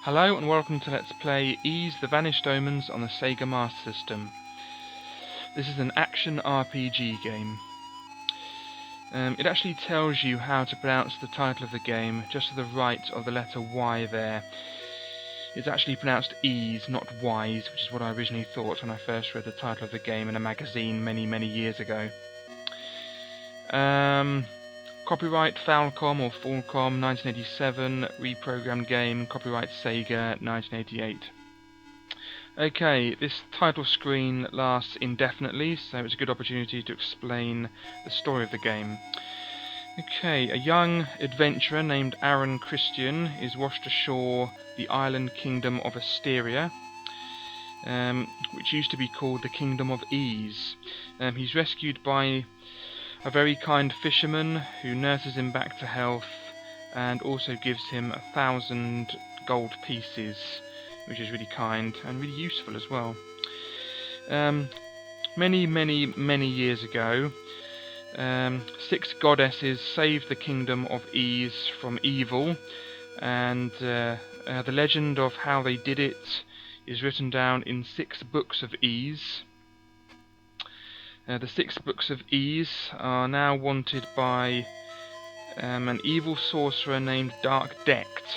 Hello and welcome to Let's Play Ys the Vanished Omens on the Sega Master System. This is an action RPG game. It actually tells you how to pronounce the title of the game just to the right of the letter Y there. It's actually pronounced Ys, not Ys, which is what I originally thought when I first read the title of the game in a magazine many years ago. Copyright Falcom or Falcom 1987, reprogrammed game, copyright Sega 1988. Okay, this title screen lasts indefinitely, so it's a good opportunity to explain the story of the game. Okay, a young adventurer named Aaron Christian is washed ashore the island kingdom of Asteria, which used to be called the Kingdom of Ys. He's rescued by a very kind fisherman who nurses him back to health and also gives him 1,000 gold pieces, which is really kind and really useful as well. Many years ago, 6 goddesses saved the kingdom of Ys from evil, and the legend of how they did it is written down in 6 books of Ys. The 6 books of Ys are now wanted by an evil sorcerer named Dark Dekt,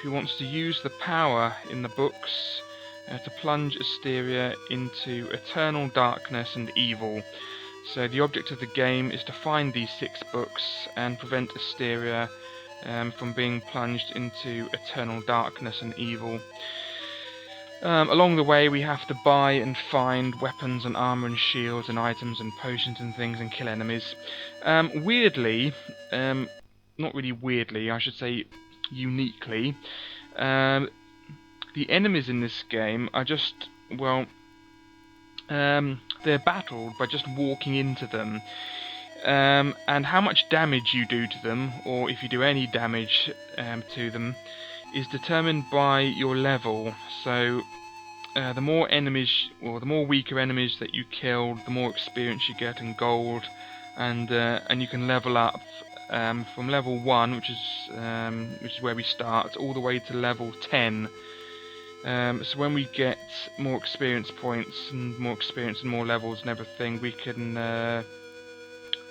who wants to use the power in the books to plunge Asteria into eternal darkness and evil. So the object of the game is to find these 6 books and prevent Asteria from being plunged into eternal darkness and evil. Along the way we have to buy and find weapons and armour and shields and items and potions and things and kill enemies. Weirdly, not really weirdly, I should say uniquely, the enemies in this game are just, well, they're battled by just walking into them. And how much damage you do to them, or if you do any damage to them, is determined by your level. So the more enemies, or the more weaker enemies that you kill, the more experience you get and gold, and you can level up from level 1, which is where we start, all the way to level 10. So when we get more experience points and more levels and everything, we can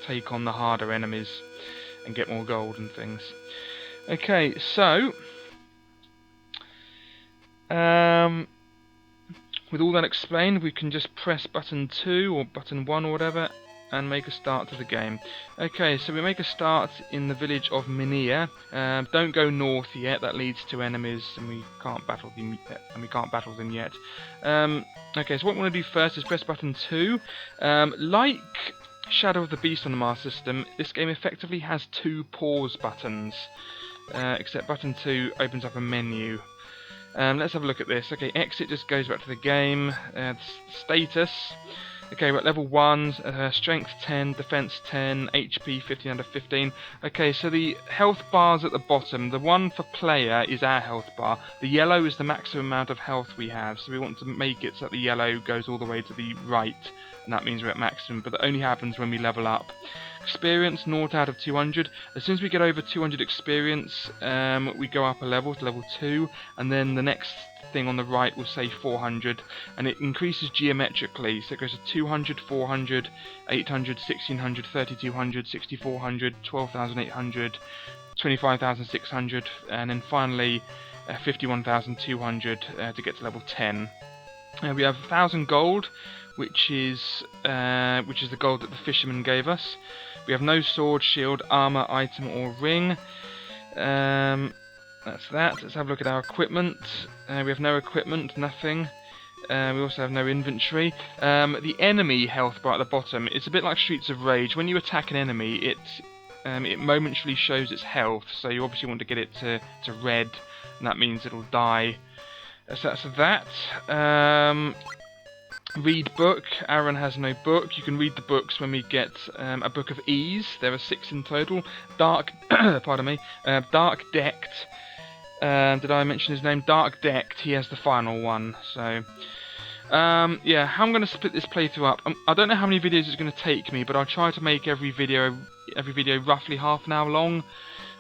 take on the harder enemies and get more gold and things. Okay, so with all that explained, we can just press button 2 or button 1 or whatever and make a start to the game. Okay, so we make a start in the village of Minea. Don't go north yet, that leads to enemies and we can't battle them yet. Okay, so what we want to do first is press button 2. Like Shadow of the Beast on the Master System, this game effectively has 2 pause buttons, except button 2 opens up a menu. Let's have a look at this. Okay, exit just goes back to the game. Status. Okay, we're at level 1, strength 10, defense 10, HP 15 out of 15. Okay, so the health bars at the bottom, the one for player is our health bar. The yellow is the maximum amount of health we have, so we want to make it so that the yellow goes all the way to the right, and that means we're at maximum, but that only happens when we level up. Experience, 0 out of 200. As soon as we get over 200 experience, we go up a level to level 2, and then the next thing on the right will say 400, and it increases geometrically, so it goes to 200, 400, 800, 1600, 3200, 6400, 12,800, 25,600, and then finally 51,200 to get to level 10. We have 1,000 gold, which is the gold that the fisherman gave us. We have no sword, shield, armor, item, or ring. That's that. Let's have a look at our equipment. We have no equipment, nothing. We also have no inventory. The enemy health bar at the bottom, it's a bit like Streets of Rage. When you attack an enemy, it momentarily shows its health, so you obviously want to get it to red, and that means it'll die. So that's that. Read book. Aaron has no book. You can read the books when we get a book of Ys. There are 6 in total. Dark, pardon me. Dark Dekt. Did I mention his name? Dark Dekt. He has the final one. So, yeah. How I'm going to split this playthrough up. I don't know how many videos it's going to take me, but I'll try to make every video roughly half an hour long.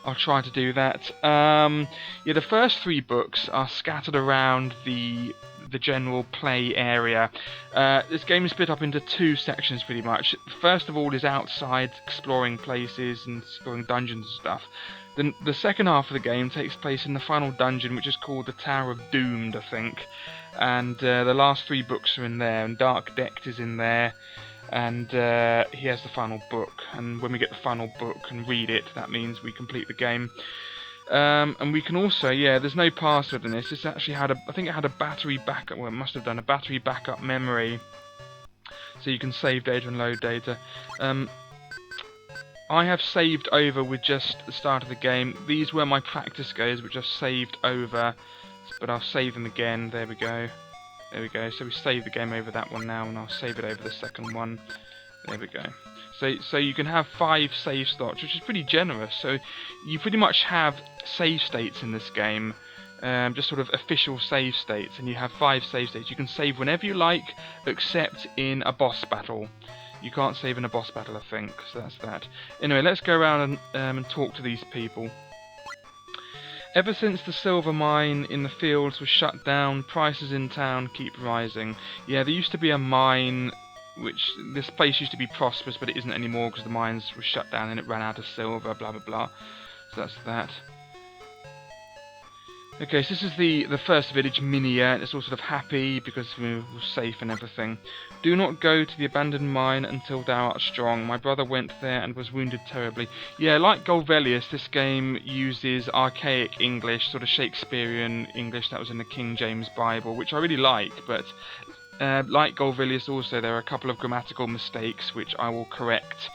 I'll try to do that. Yeah, the first 3 books are scattered around the general play area. This game is split up into 2 sections pretty much. First of all is outside, exploring places and exploring dungeons and stuff. Then the second half of the game takes place in the final dungeon, which is called the Tower of Doomed, I think. And the last 3 books are in there, and Dark Decked is in there. And he has the final book, and when we get the final book and read it, that means we complete the game. And we can also, yeah, there's no password in this. It's actually had I think it had a battery backup. Well, it must have done a battery backup memory, so you can save data and load data. I have saved over with just the start of the game. These were my practice goes, which I've saved over, but I'll save them again. There we go. There we go. So we save the game over that one now, and I'll save it over the second one. There we go. So you can have 5 save slots, which is pretty generous. So you pretty much have save states in this game, just sort of official save states, and you have 5 save states. You can save whenever you like, except in a boss battle. You can't save in a boss battle, I think. So that's that. Anyway, let's go around and talk to these people. Ever since the silver mine in the fields was shut down, prices in town keep rising. Yeah, there used to be a mine, which this place used to be prosperous, but it isn't anymore because the mines were shut down and it ran out of silver, blah blah blah. So that's that. Okay, so this is the first village, Minea. It's all sort of happy because we're safe and everything. Do not go to the abandoned mine until thou art strong. My brother went there and was wounded terribly. Yeah, like Golvelius, this game uses archaic English, sort of Shakespearean English that was in the King James Bible, which I really like, but like Golvelius also, there are a couple of grammatical mistakes which I will correct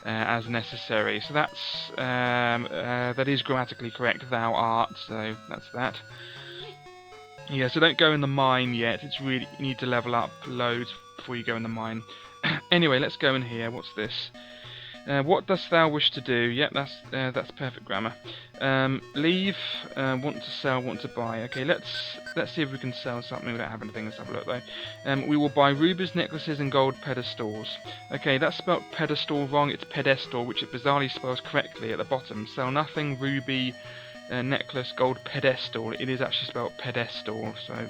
as necessary. So that's that is grammatically correct, thou art, so that's that. Yeah, so don't go in the mine yet. It's really, you need to level up loads before you go in the mine. Anyway, let's go in here. What's this? What dost thou wish to do? Yep, that's perfect grammar. Leave, want to sell, want to buy. Okay, let's see if we can sell something. We don't have anything. Let's have a look though. We will buy rubies, necklaces, and gold pedestals. Okay, that's spelt pedestal wrong. It's pedestal, which it bizarrely spells correctly at the bottom. Sell nothing, ruby, necklace, gold pedestal. It is actually spelt pedestal, so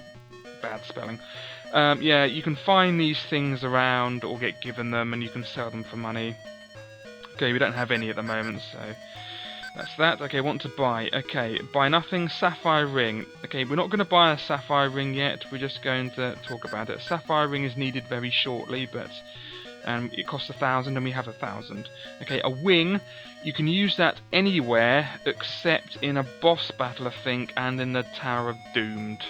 bad spelling. Yeah, you can find these things around or get given them, and you can sell them for money. Okay, we don't have any at the moment, so that's that. Okay, want to buy. Okay, buy nothing, sapphire ring. Okay, we're not going to buy a sapphire ring yet, we're just going to talk about it. Sapphire ring is needed very shortly, but it costs 1,000 and we have 1,000. Okay, a wing, you can use that anywhere except in a boss battle, I think, and in the Tower of Doomed.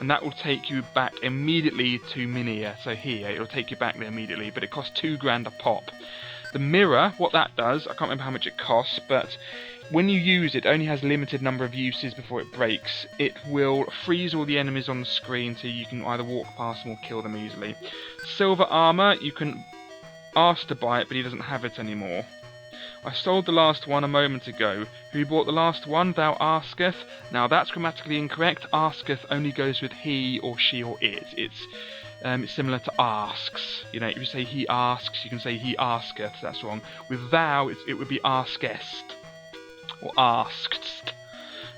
And that will take you back immediately to Minea. So here, it'll take you back there immediately, but it costs 2 grand a pop. The mirror, what that does, I can't remember how much it costs, but when you use it, it only has a limited number of uses before it breaks. It will freeze all the enemies on the screen so you can either walk past them or kill them easily. Silver armor, you can ask to buy it, but he doesn't have it anymore. I sold the last one a moment ago. Who bought the last one? Thou asketh. Now that's grammatically incorrect. Asketh only goes with he or she or it. It's similar to asks. You know, if you say he asks, you can say he asketh. That's wrong. With thou, it would be askest or asked,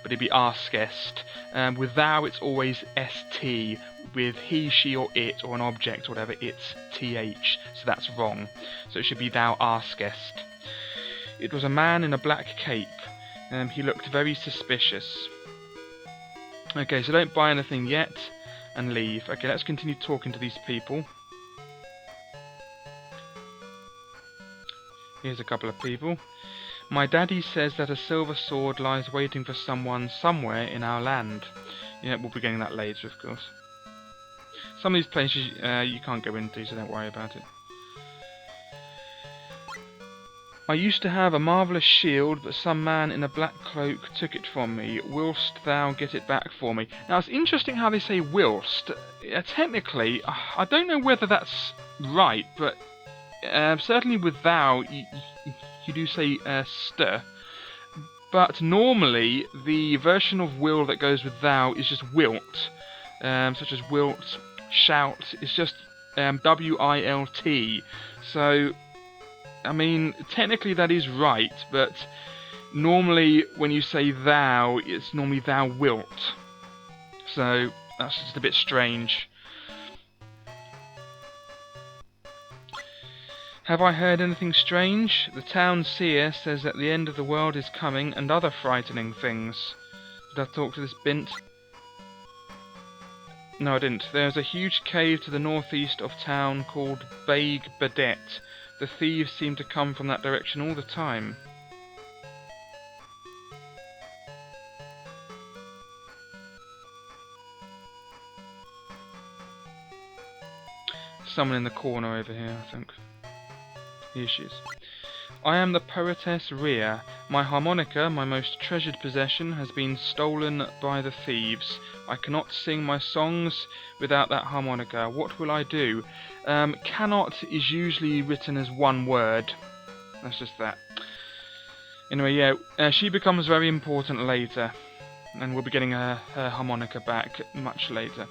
but it'd be askest. With thou, it's always st. With he, she, or it, or an object, or whatever, it's th. So that's wrong. So it should be thou askest. It was a man in a black cape. He looked very suspicious. Okay, so don't buy anything yet, and leave. Okay, let's continue talking to these people. Here's a couple of people. My daddy says that a silver sword lies waiting for someone somewhere in our land. Yeah, we'll be getting that later, of course. Some of these places you can't go into, so don't worry about it. I used to have a marvellous shield, but some man in a black cloak took it from me. Willst thou get it back for me? Now, it's interesting how they say whilst. Technically, I don't know whether that's right, but certainly with thou, you do say st. But normally, the version of will that goes with thou is just wilt. Such as wilt, shout, it's just wilt. So I mean, technically that is right, but normally when you say thou, it's normally thou wilt. So that's just a bit strange. Have I heard anything strange? The town seer says that the end of the world is coming and other frightening things. Did I talk to this bint? No, I didn't. There's a huge cave to the northeast of town called Baig Badet. The thieves seem to come from that direction all the time. Someone in the corner over here, I think. Here she is. I am the poetess Rhea. My harmonica, my most treasured possession, has been stolen by the thieves. I cannot sing my songs without that harmonica. What will I do? Cannot is usually written as one word. That's just that. Anyway, yeah, she becomes very important later. And we'll be getting her harmonica back much later.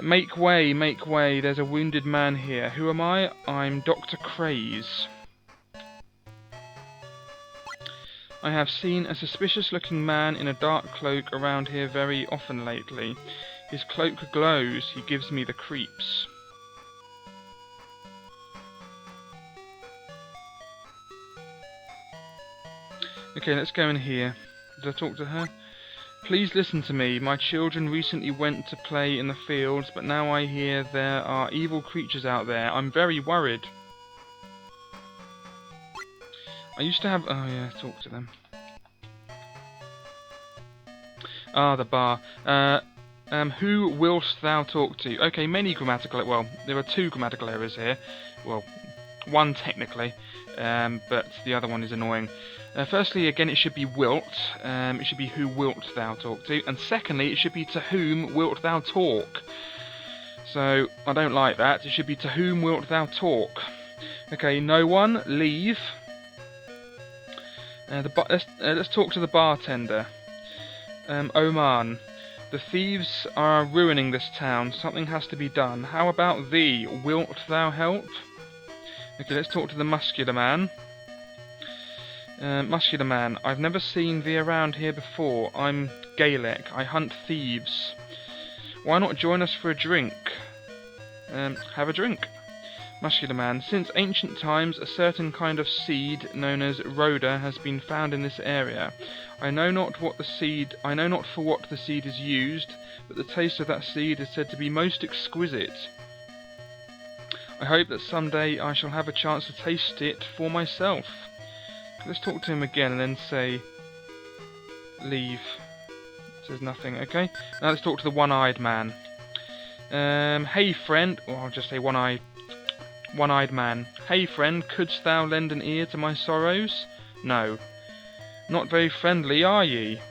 Make way, make way. There's a wounded man here. Who am I? I'm Dr. Craze. I have seen a suspicious-looking man in a dark cloak around here very often lately. His cloak glows. He gives me the creeps. Okay, let's go in here. Did I talk to her? Please listen to me. My children recently went to play in the fields, but now I hear there are evil creatures out there. I'm very worried. I used to have... Oh yeah, talk to them. Ah, the bar. Who wilt thou talk to? Okay, many grammatical... Well, there are two grammatical errors here. Well, one technically, but the other one is annoying. Firstly, again, it should be wilt. It should be who wilt thou talk to. And secondly, it should be to whom wilt thou talk. So, I don't like that. It should be to whom wilt thou talk. Okay, no one, leave. Let's talk to the bartender. Oman. The thieves are ruining this town. Something has to be done. How about thee? Wilt thou help? Okay, let's talk to the muscular man. Muscular man, I've never seen thee around here before. I'm Gaelic. I hunt thieves. Why not join us for a drink? Have a drink. Muscular man, since ancient times a certain kind of seed known as rhoda has been found in this area. I know not for what the seed is used, but the taste of that seed is said to be most exquisite. I hope that someday I shall have a chance to taste it for myself. Let's talk to him again and then say leave. It says nothing, okay? Now let's talk to the one-eyed man. Hey friend, or I'll just say one-eyed man. Hey friend, couldst thou lend an ear to my sorrows? No. Not very friendly, are ye?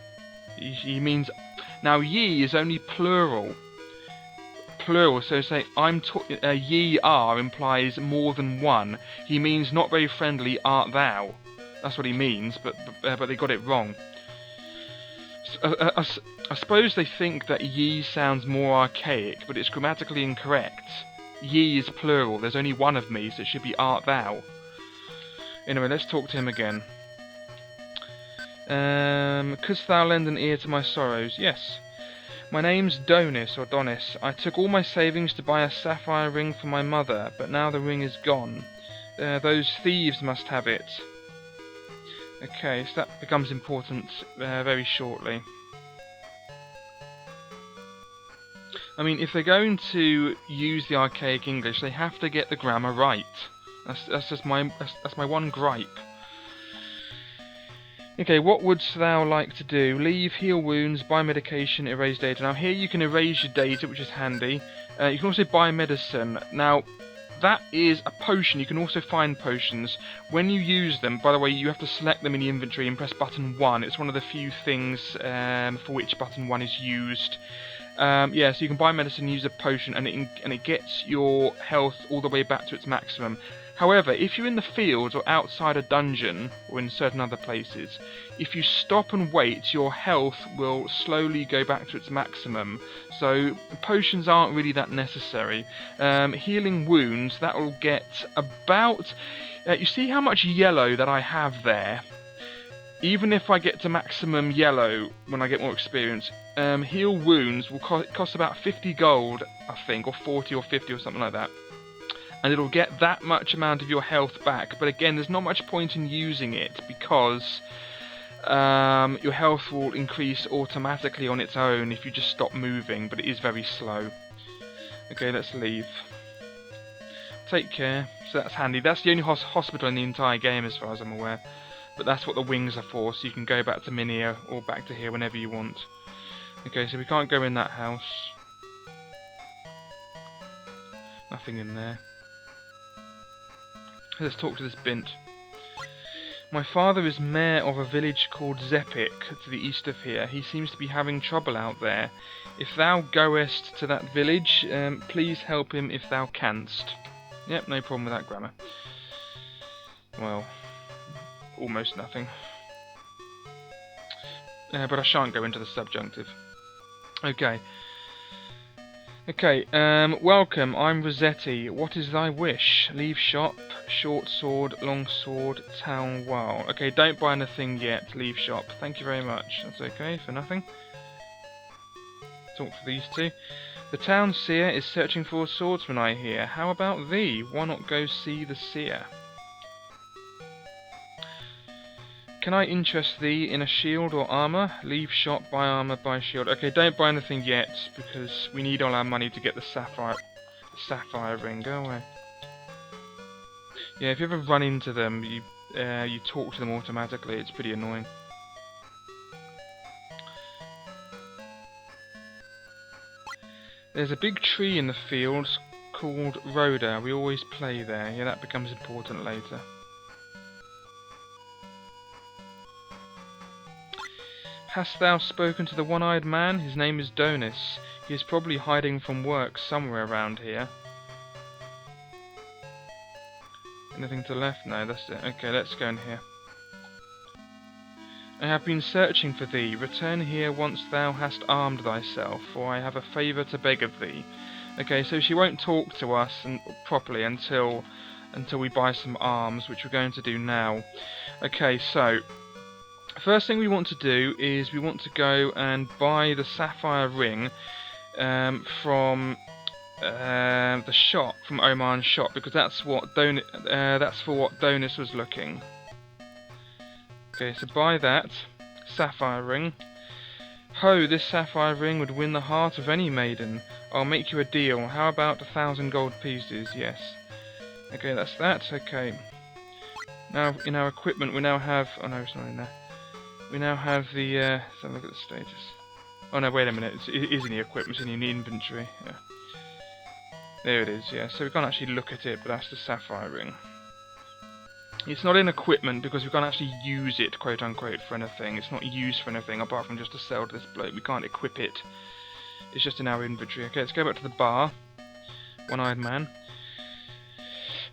He means... Now ye is only plural. Plural, so say ye are implies more than one. He means not very friendly art thou. That's what he means, but they got it wrong. I suppose they think that ye sounds more archaic, but it's grammatically incorrect. Ye is plural, there's only one of me, so it should be art thou. Anyway, let's talk to him again. Couldst thou lend an ear to my sorrows? Yes. My name's Donis, or Donis. I took all my savings to buy a sapphire ring for my mother, but now the ring is gone. Those thieves must have it. Okay, so that becomes important very shortly. I mean, if they're going to use the archaic English, they have to get the grammar right. That's just my one gripe. Okay, what wouldst thou like to do? Leave, heal wounds, buy medication, erase data. Now here you can erase your data, which is handy. You can also buy medicine. Now, that is a potion. You can also find potions. When you use them, by the way, you have to select them in the inventory and press button 1. It's one of the few things for which button 1 is used. Yeah, so you can buy medicine, use a potion, and it gets your health all the way back to its maximum. However, if you're in the fields or outside a dungeon or in certain other places, if you stop and wait, your health will slowly go back to its maximum. So potions aren't really that necessary. Healing wounds, that will get about... you see how much yellow that I have there? Even if I get to maximum yellow when I get more experience, heal wounds will cost about 50 gold, I think, or 40 or 50 or something like that. And it'll get that much amount of your health back. But again, there's not much point in using it because your health will increase automatically on its own if you just stop moving, but it is very slow. Okay, let's leave. Take care. So that's handy. That's the only hospital in the entire game as far as I'm aware. But that's what the wings are for, so you can go back to Minea or back to here whenever you want. Okay, so we can't go in that house. Nothing in there. Let's talk to this bint. My father is mayor of a village called Zepik, to the east of here. He seems to be having trouble out there. If thou goest to that village, please help him if thou canst. Yep, no problem with that grammar. Well, almost nothing. But I shan't go into the subjunctive. Okay. Okay, welcome, I'm Rossetti. What is thy wish? Leave shop, short sword, long sword, town wow. Okay, don't buy anything yet, leave shop. Thank you very much. That's okay, for nothing. Talk to these two. The town seer is searching for a swordsman, I hear. How about thee? Why not go see the seer? Can I interest thee in a shield or armour? Leave shop, buy armour, buy shield. Okay, don't buy anything yet, because we need all our money to get the sapphire ring. Go away. Yeah, if you ever run into them, you talk to them automatically. It's pretty annoying. There's a big tree in the fields called Rhoda. We always play there. Yeah, that becomes important later. Hast thou spoken to the one-eyed man? His name is Donis. He is probably hiding from work somewhere around here. Anything to the left? No, that's it. Okay, let's go in here. I have been searching for thee. Return here once thou hast armed thyself, for I have a favour to beg of thee. Okay, so she won't talk to us properly until we buy some arms, which we're going to do now. Okay, so first thing we want to do is we want to go and buy the sapphire ring from the shop, from Oman's shop, because that's what that's for what Donis was looking. Okay, so buy that sapphire ring. Ho, this sapphire ring would win the heart of any maiden. I'll make you a deal. How about 1,000 gold pieces? Yes. Okay, that's that. Okay. Now in our equipment we now have. Oh no, it's not in there. We now have the. Let's have a look at the status. Oh no, wait a minute. It is in the equipment. It's in the inventory. Yeah. There it is. Yeah. So we can't actually look at it, but that's the sapphire ring. It's not in equipment because we can't actually use it, quote unquote, for anything. It's not used for anything apart from just to sell to this bloke. We can't equip it. It's just in our inventory. Okay, let's go back to the bar. One-eyed man.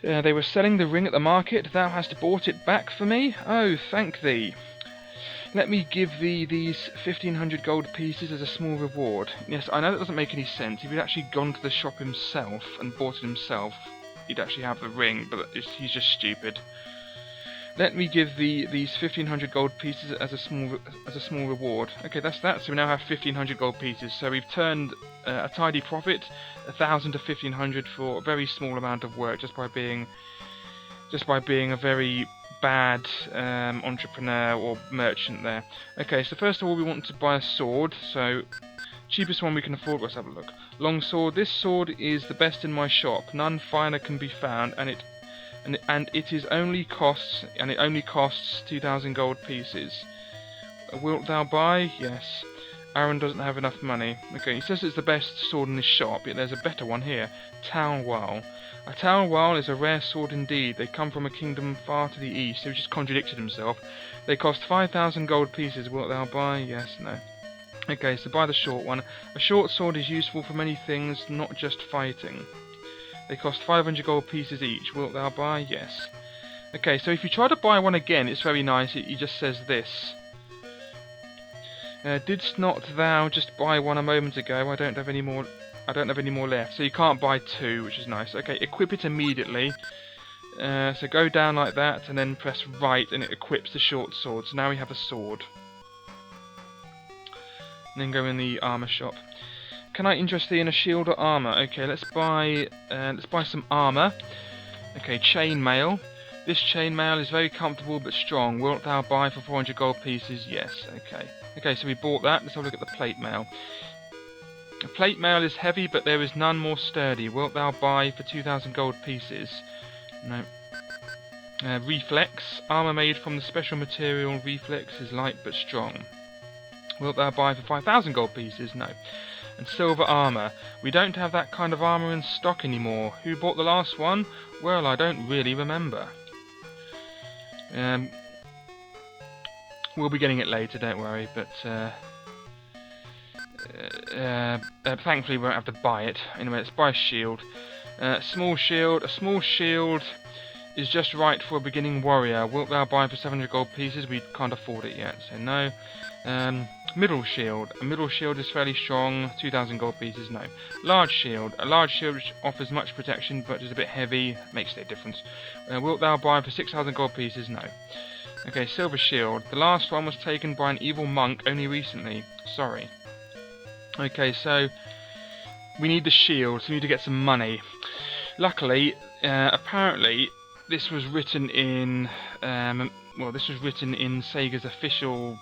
They were selling the ring at the market. Thou hast bought it back for me? Oh, thank thee. Let me give thee these 1,500 gold pieces as a small reward. Yes, I know that doesn't make any sense. If he'd actually gone to the shop himself and bought it himself, he'd actually have the ring, but he's just stupid. Let me give thee these 1,500 gold pieces as a small reward. Okay, that's that. So we now have 1,500 gold pieces. So we've turned a tidy profit, 1,000 to 1,500 for a very small amount of work, just by being a very bad entrepreneur or merchant there. Okay, so first of all we want to buy a sword. So cheapest one we can afford. Let's have a look. Long sword. This sword is the best in my shop. None finer can be found, and it only costs 2,000 gold pieces. Wilt thou buy? Yes. Aaron doesn't have enough money. Okay, he says it's the best sword in his shop, yet there's a better one here. Town Wall. A Town Wall is a rare sword indeed. They come from a kingdom far to the east. He just contradicted himself. They cost 5,000 gold pieces. Wilt thou buy? Yes, no. Okay, so buy the short one. A short sword is useful for many things, not just fighting. They cost 500 gold pieces each. Wilt thou buy? Yes. Okay, so if you try to buy one again, it's very nice. It just says this. Didst not thou just buy one a moment ago? I don't have any more. I don't have any more left. So you can't buy two, which is nice. Okay, equip it immediately. So go down like that, and then press right, and it equips the short sword. So now we have a sword. And then go in the armor shop. Can I interest thee in a shield or armor? Okay, let's buy some armor. Okay, chainmail. This chainmail is very comfortable but strong. Wilt thou buy for 400 gold pieces? Yes. Okay. Okay, so we bought that. Let's have a look at the plate mail. The plate mail is heavy, but there is none more sturdy. Wilt thou buy for 2,000 gold pieces? No. Reflex. Armour made from the special material reflex is light but strong. Wilt thou buy for 5,000 gold pieces? No. And silver armour. We don't have that kind of armour in stock anymore. Who bought the last one? Well, I don't really remember. We'll be getting it later, don't worry, but thankfully we won't have to buy it. Anyway, let's buy a shield. Small shield. A small shield is just right for a beginning warrior. Wilt thou buy for 700 gold pieces? We can't afford it yet, so no. Middle shield. A middle shield is fairly strong. 2,000 gold pieces, no. Large shield. A large shield which offers much protection but is a bit heavy. Makes no difference. Wilt thou buy for 6,000 gold pieces? No. Okay, silver shield. The last one was taken by an evil monk only recently. Sorry. Okay, so we need the shield, so we need to get some money. Luckily, apparently, this was written in Sega's official,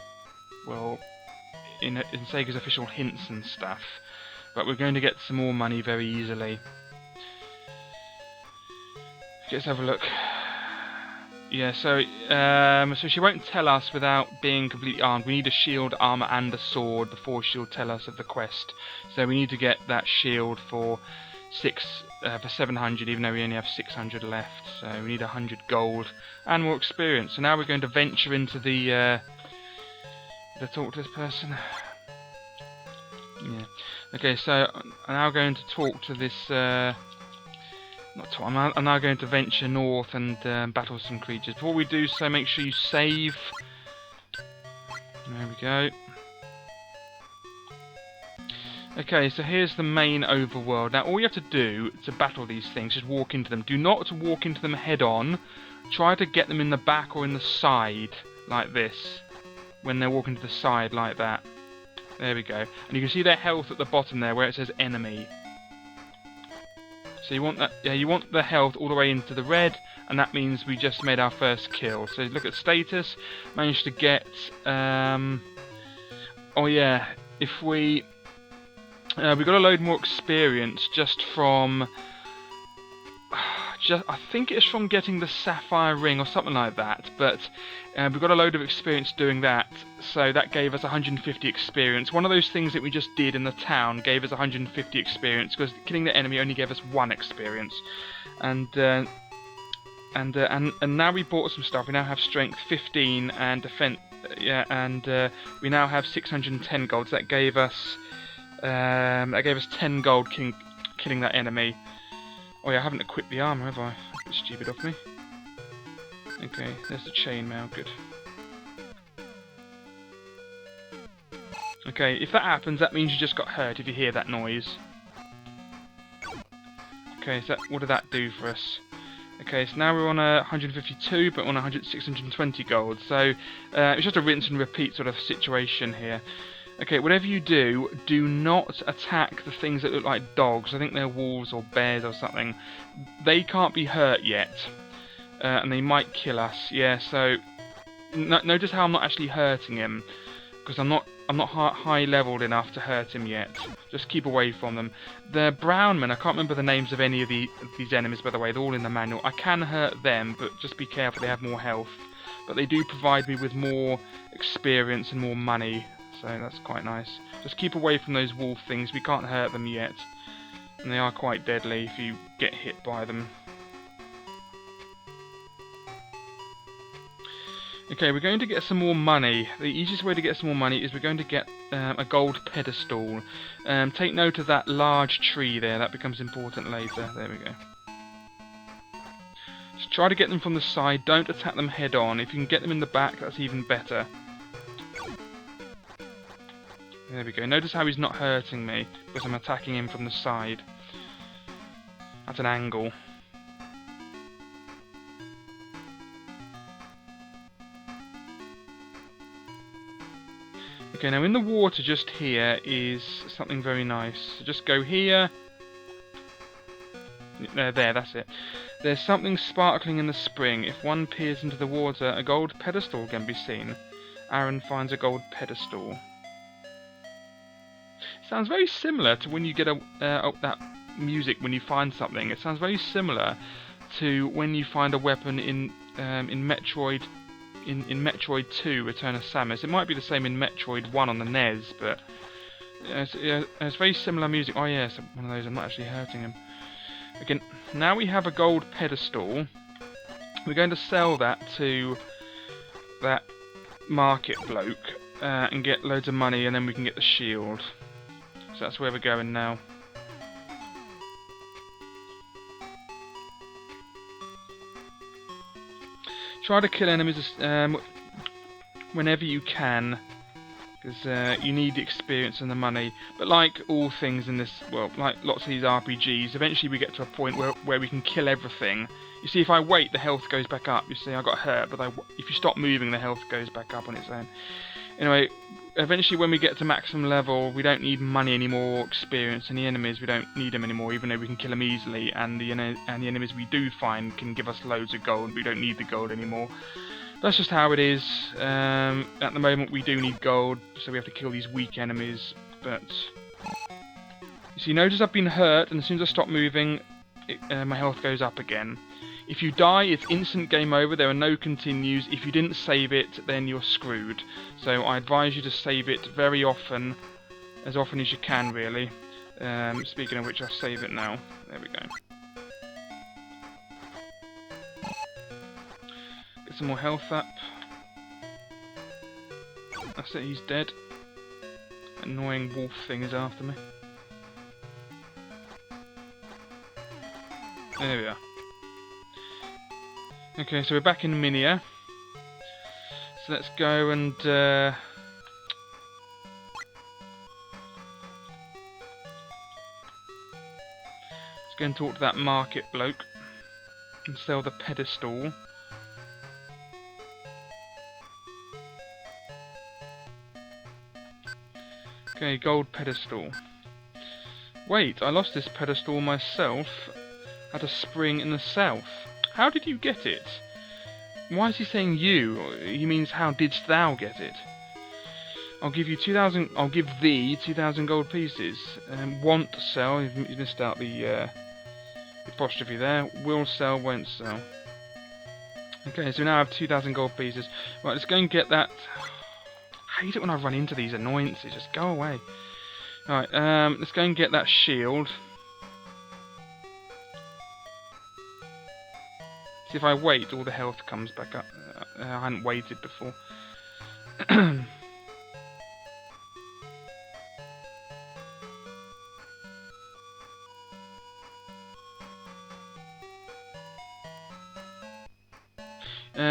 in Sega's official hints and stuff. But we're going to get some more money very easily. Let's have a look. Yeah, so she won't tell us without being completely armed. We need a shield, armor, and a sword before she'll tell us of the quest. So we need to get that shield for 700, even though we only have 600 left. So we need 100 gold and more experience. So now we're going to venture into the talk to this person. Yeah. Okay, so I'm now going to talk to this. I'm now going to venture north and battle some creatures. Before we do so, make sure you save. There we go. Okay, so here's the main overworld. Now, all you have to do to battle these things is walk into them. Do not walk into them head on. Try to get them in the back or in the side, like this. When they're walking to the side, like that. There we go. And you can see their health at the bottom there, where it says enemy. So you want that, yeah, you want the health all the way into the red, and that means we just made our first kill. So look at status, managed to get, oh yeah, if we got a load more experience just from, I think it's from getting the sapphire ring or something like that, but we got a load of experience doing that, so that gave us 150 experience. One of those things that we just did in the town gave us 150 experience, because killing the enemy only gave us 1 experience. And now we bought some stuff. We now have strength 15 and defense, and we now have 610 gold. So that gave us 10 gold killing that enemy. Oh yeah, I haven't equipped the armour, have I? That's a bit stupid of me. Okay, there's the chainmail, good. Okay, if that happens, that means you just got hurt if you hear that noise. Okay, so what did that do for us? Okay, so now we're on 152, but on 620 gold, so it's just a rinse and repeat sort of situation here. Okay, whatever you do, do not attack the things that look like dogs. I think they're wolves or bears or something. They can't be hurt yet, and they might kill us. Yeah, so notice how I'm not actually hurting him, because I'm not high leveled enough to hurt him yet. Just keep away from them. The brown men, I can't remember the names of any of these enemies, by the way. They're all in the manual. I can hurt them, but just be careful. They have more health, but they do provide me with more experience and more money. So that's quite nice. Just keep away from those wolf things. We can't hurt them yet. And they are quite deadly if you get hit by them. Okay, we're going to get some more money. The easiest way to get some more money is we're going to get a gold pedestal. Take note of that large tree there. That becomes important later. There we go. So try to get them from the side, don't attack them head on. If you can get them in the back, that's even better. There we go. Notice how he's not hurting me, because I'm attacking him from the side. At an angle. Okay, now in the water just here is something very nice. So just go here. There, that's it. There's something sparkling in the spring. If one peers into the water, a gold pedestal can be seen. Aaron finds a gold pedestal. Sounds very similar to when you get that music when you find something. It sounds very similar to when you find a weapon in Metroid. In Metroid 2, Return of Samus. It might be the same in Metroid 1 on the NES, but it's very similar music. Oh yes, one of those. I'm not actually hurting him. Again, now we have a gold pedestal. We're going to sell that to that market bloke and get loads of money, and then we can get the shield. So that's where we're going now. Try to kill enemies whenever you can, because you need the experience and the money. But like all things in this, well, like lots of these RPGs, eventually we get to a point where we can kill everything. You see, if I wait, the health goes back up. You see, I got hurt, but if you stop moving, the health goes back up on its own. Anyway, eventually when we get to maximum level, we don't need money anymore, experience, and the enemies, we don't need them anymore, even though we can kill them easily, and the enemies we do find can give us loads of gold. We don't need the gold anymore. That's just how it is. At the moment we do need gold, so we have to kill these weak enemies, but... You see, notice I've been hurt, and as soon as I stop moving, my health goes up again. If you die, it's instant game over, there are no continues. If you didn't save it, then you're screwed. So I advise you to save it very often, as often as you can, really. Speaking of which, I'll save it now. There we go. Get some more health up. That's it, he's dead. Annoying wolf thing is after me. There we are. Okay, so we're back in Minea. So let's go and let's go and talk to that market bloke and sell the pedestal. Okay, gold pedestal. Wait, I lost this pedestal myself at a spring in the south. How did you get it? Why is he saying you? He means how didst thou get it? I'll give you 2,000. I'll give thee 2,000 gold pieces. Want sell. You missed out the apostrophe there. Will sell. Won't sell. Okay, so we now have 2,000 gold pieces. Right, let's go and get that. I hate it when I run into these annoyances. Just go away. Alright, let's go and get that shield. See, if I wait, all the health comes back up. I hadn't waited before.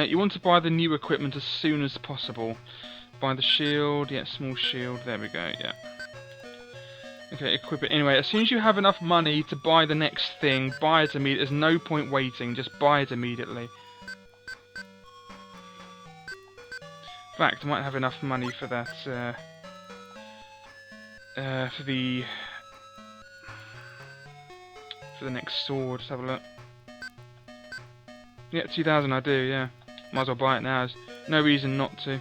You want to buy the new equipment as soon as possible. Buy the shield, yeah, small shield, there we go, yeah. Okay, equip it. Anyway, as soon as you have enough money to buy the next thing, buy it immediately. There's no point waiting, just buy it immediately. In fact, I might have enough money for that, for the next sword. Let's have a look. Yeah, 2,000 I do, yeah. Might as well buy it now. There's no reason not to.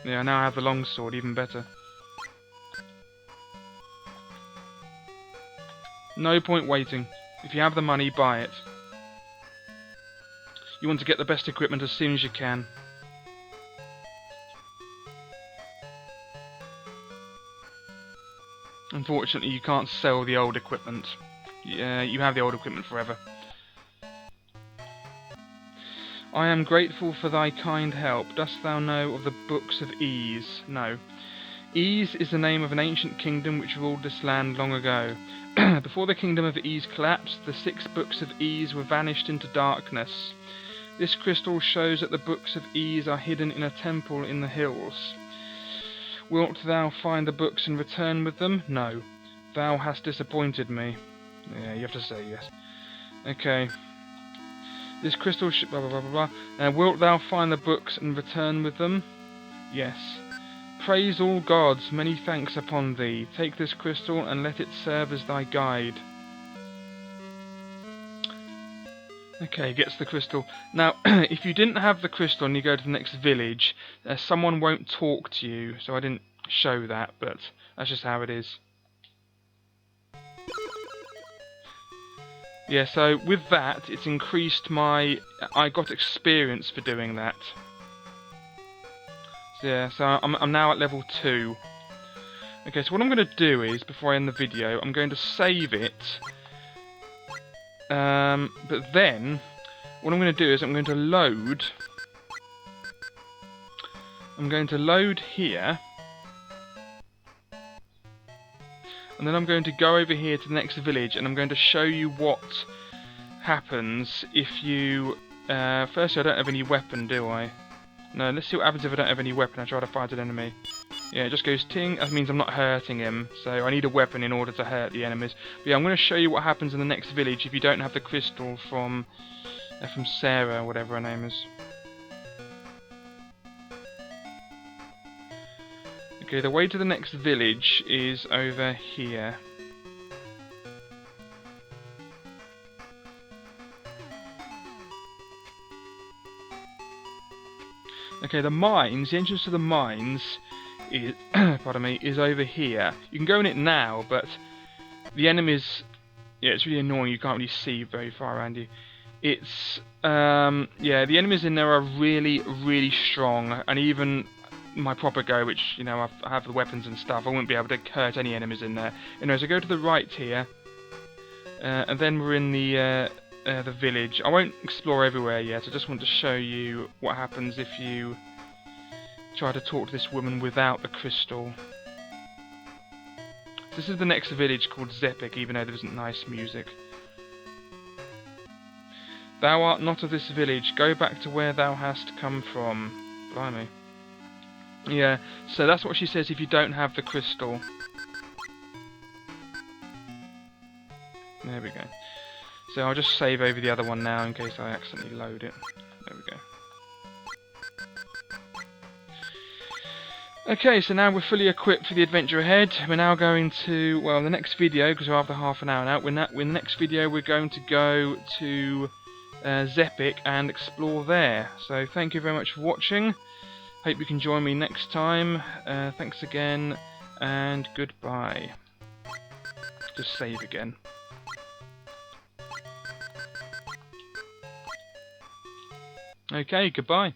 Yeah, now I have the long sword, even better. No point waiting. If you have the money, buy it. You want to get the best equipment as soon as you can. Unfortunately, you can't sell the old equipment. You have the old equipment forever. I am grateful for thy kind help. Dost thou know of the books of ease? No. Ys is the name of an ancient kingdom which ruled this land long ago. Before the kingdom of Ys collapsed, the 6 books of Ys were vanished into darkness. This crystal shows that the books of Ys are hidden in a temple in the hills. Wilt thou find the books and return with them? No. Thou hast disappointed me. Yeah, you have to say yes. Okay. This crystal blah blah blah blah blah. Wilt thou find the books and return with them? Yes. Praise all gods, many thanks upon thee. Take this crystal and let it serve as thy guide. Okay, gets the crystal. Now, if you didn't have the crystal and you go to the next village, someone won't talk to you, so I didn't show that, but that's just how it is. Yeah, so with that, it's increased my... I got experience for doing that. So yeah, so I'm now at level 2. Okay, so what I'm going to do is, before I end the video, I'm going to save it. But then, what I'm going to do is I'm going to load... I'm going to load here. And then I'm going to go over here to the next village and I'm going to show you what happens if you... firstly, I don't have any weapon, do I? No, let's see what happens if I don't have any weapon. I try to fight an enemy. Yeah, it just goes ting. That means I'm not hurting him. So I need a weapon in order to hurt the enemies. But yeah, I'm going to show you what happens in the next village if you don't have the crystal from Sarah, whatever her name is. Okay, the way to the next village is over here. Okay, the mines, the entrance to the mines is, pardon me, is over here. You can go in it now, but the enemies, yeah, it's really annoying. You can't really see very far around you. It's, yeah, the enemies in there are really, really strong, and even my proper go, which, you know, I have the weapons and stuff, I wouldn't be able to hurt any enemies in there. Anyway, so go to the right here, and then we're in the village. I won't explore everywhere yet, I just want to show you what happens if you try to talk to this woman without the crystal. This is the next village called Zepik, even though there isn't nice music. Thou art not of this village, go back to where thou hast come from. Blimey. Yeah, so that's what she says if you don't have the crystal. There we go. So I'll just save over the other one now in case I accidentally load it. There we go. Okay, so now we're fully equipped for the adventure ahead. We're now going to, well, the next video, because we're after half an hour now, in the next video we're going to go to Zepik and explore there. So thank you very much for watching. Hope you can join me next time. Thanks again, and goodbye. Just save again. Okay, goodbye.